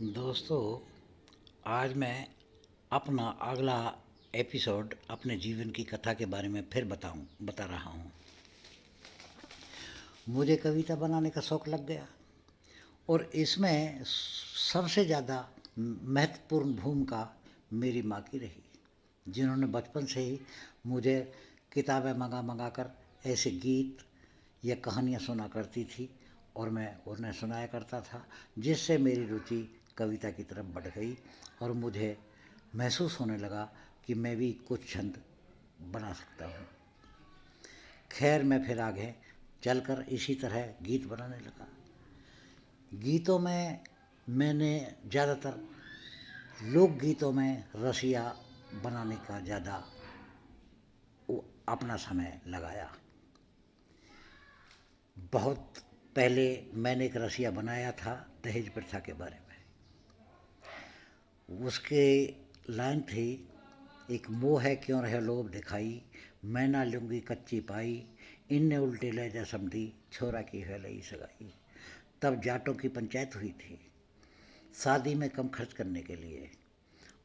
दोस्तों, आज मैं अपना अगला एपिसोड अपने जीवन की कथा के बारे में फिर बता रहा हूँ। मुझे कविता बनाने का शौक़ लग गया और इसमें सबसे ज़्यादा महत्वपूर्ण भूमिका मेरी माँ की रही, जिन्होंने बचपन से ही मुझे किताबें मंगा कर ऐसे गीत या कहानियाँ सुना करती थी और मैं उन्हें सुनाया करता था, जिससे मेरी रुचि कविता की तरफ बढ़ गई और मुझे महसूस होने लगा कि मैं भी कुछ छंद बना सकता हूँ। खैर, मैं फिर आगे चलकर इसी तरह गीत बनाने लगा। गीतों में मैंने ज़्यादातर लोकगीतों में रसिया बनाने का ज़्यादा अपना समय लगाया। बहुत पहले मैंने एक रसिया बनाया था दहेज प्रथा के बारे में। उसके लाइन थी, एक मोह है क्यों रहे लोभ दिखाई, मैं ना लूँगी कच्ची पाई, इनने उल्टे ले जा समझी, छोरा की है लई सगाई। तब जाटों की पंचायत हुई थी शादी में कम खर्च करने के लिए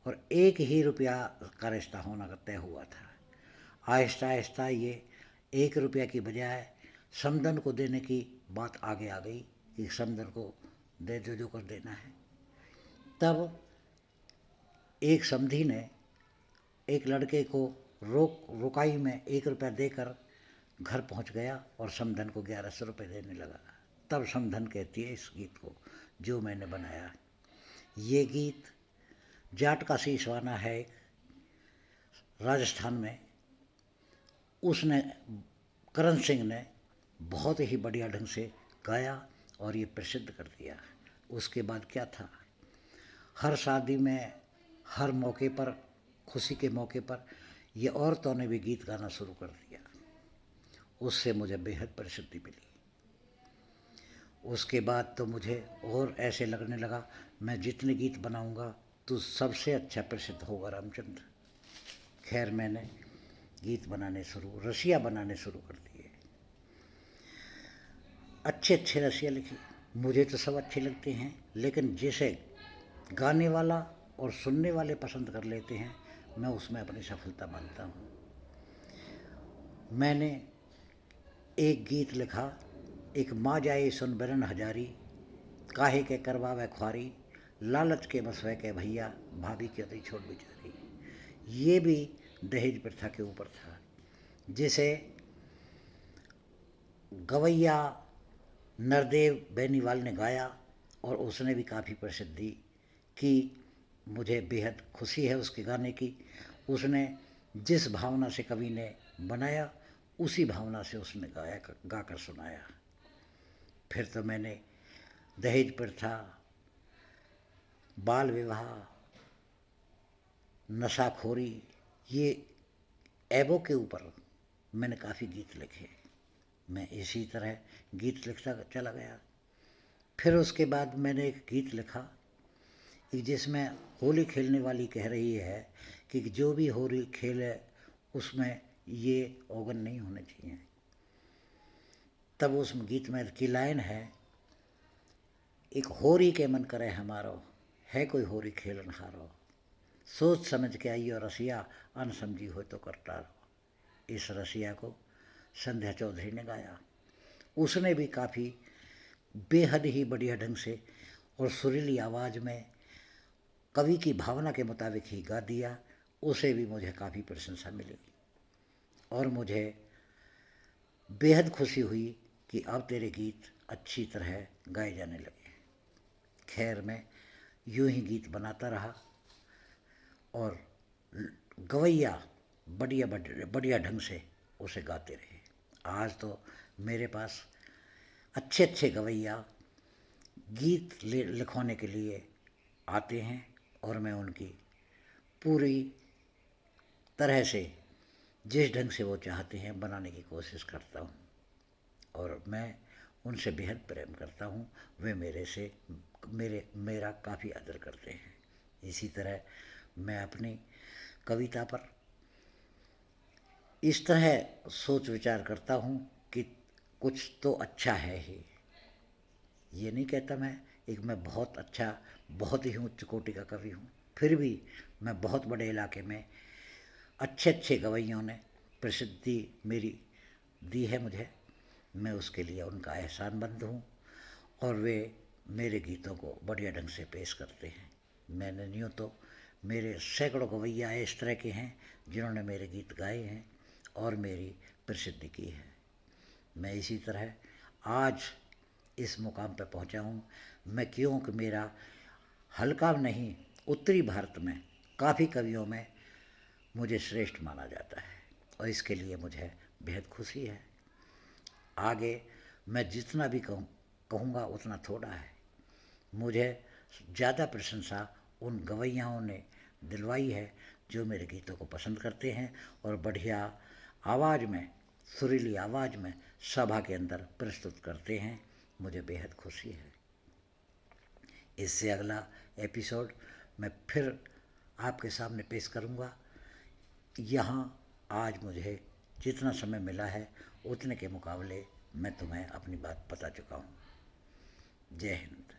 और 1 ही रुपया का रिश्ता होना तय हुआ था। आहिस्ता आहिस्ता ये 1 रुपया की बजाय समधन को देने की बात आगे आ गई कि समधन को दे दो जो कर देना है। तब एक समधी ने एक लड़के को रुकाई में 1 रुपया देकर घर पहुंच गया और समधन को 1100 रुपये देने लगा। तब समधन कहती है इस गीत को जो मैंने बनाया। ये गीत जाट का शीशवाना है राजस्थान में, उसने करण सिंह ने बहुत ही बढ़िया ढंग से गाया और ये प्रसिद्ध कर दिया। उसके बाद क्या था, हर शादी में हर मौके पर, खुशी के मौके पर ये औरतों ने भी गीत गाना शुरू कर दिया। उससे मुझे बेहद प्रसिद्धि मिली। उसके बाद तो मुझे और ऐसे लगने लगा मैं जितने गीत बनाऊंगा तो सबसे अच्छा प्रसिद्ध होगा रामचंद्र। खैर, मैंने गीत बनाने रसिया बनाने शुरू कर दिए। अच्छे अच्छे रसिया लिखे। मुझे तो सब अच्छे लगते हैं, लेकिन जिसे गाने वाला और सुनने वाले पसंद कर लेते हैं, मैं उसमें अपनी सफलता मानता हूँ। मैंने एक गीत लिखा, एक माँ जाए सुन बरन हजारी, काहे के करवावे ख्वारी, लालच के मसवे के भैया, भाभी की अति छोड़ बिचारी। ये भी दहेज प्रथा के ऊपर था, जिसे गवैया नरदेव बेनीवाल ने गाया और उसने भी काफ़ी प्रसिद्धि की। मुझे बेहद खुशी है उसके गाने की। उसने जिस भावना से कवि ने बनाया उसी भावना से उसने गाकर सुनाया। फिर तो मैंने दहेज प्रथा, बाल विवाह, नशाखोरी, ये ऐबों के ऊपर मैंने काफ़ी गीत लिखे। मैं इसी तरह गीत लिखता चला गया। फिर उसके बाद मैंने एक गीत लिखा कि जिसमें होली खेलने वाली कह रही है कि जो भी होली खेले उसमें ये औगन नहीं होने चाहिए। तब उस गीत में की लाइन है, एक होरी के मन करे हमारो, है कोई होरी खेलन हारो, सोच समझ के आइयो रसिया, अनसमझी हो तो करता रहो। इस रसिया को संध्या चौधरी ने गाया। उसने भी काफ़ी बेहद ही बढ़िया ढंग से और सुरीली आवाज़ में कवि की भावना के मुताबिक ही गा दिया। उसे भी मुझे काफ़ी प्रशंसा मिली और मुझे बेहद खुशी हुई कि अब तेरे गीत अच्छी तरह गाए जाने लगे। खैर, मैं यूं ही गीत बनाता रहा और गवैया बढ़िया बढ़िया ढंग से उसे गाते रहे। आज तो मेरे पास अच्छे अच्छे गवैया गीत लिखवाने के लिए आते हैं और मैं उनकी पूरी तरह से जिस ढंग से वो चाहते हैं बनाने की कोशिश करता हूँ और मैं उनसे बेहद प्रेम करता हूँ। वे मेरा काफ़ी आदर करते हैं। इसी तरह मैं अपनी कविता पर इस तरह सोच विचार करता हूँ कि कुछ तो अच्छा है ही। ये नहीं कहता मैं बहुत अच्छा, बहुत ही उच्च कोटि का कवि हूँ, फिर भी मैं बहुत बड़े इलाके में अच्छे अच्छे गवैयों ने प्रसिद्धि मेरी दी है मुझे, मैं उसके लिए उनका एहसानमंद हूँ और वे मेरे गीतों को बढ़िया ढंग से पेश करते हैं। मैंने यूँ तो मेरे सैकड़ों गवैया इस तरह के हैं जिन्होंने मेरे गीत गाए हैं और मेरी प्रसिद्धि की है। मैं इसी तरह आज इस मुकाम पर पहुंचा हूं, मैं क्योंकि मेरा हल्का नहीं, उत्तरी भारत में काफ़ी कवियों में मुझे श्रेष्ठ माना जाता है और इसके लिए मुझे बेहद खुशी है। आगे मैं जितना भी कहूँगा उतना थोड़ा है। मुझे ज़्यादा प्रशंसा उन गवैयाओं ने दिलवाई है जो मेरे गीतों को पसंद करते हैं और बढ़िया आवाज़ में, सुरीली आवाज़ में सभा के अंदर प्रस्तुत करते हैं। मुझे बेहद खुशी है। इससे अगला एपिसोड मैं फिर आपके सामने पेश करूँगा। यहाँ आज मुझे जितना समय मिला है उतने के मुकाबले मैं तुम्हें अपनी बात बता चुका हूँ। जय हिंद।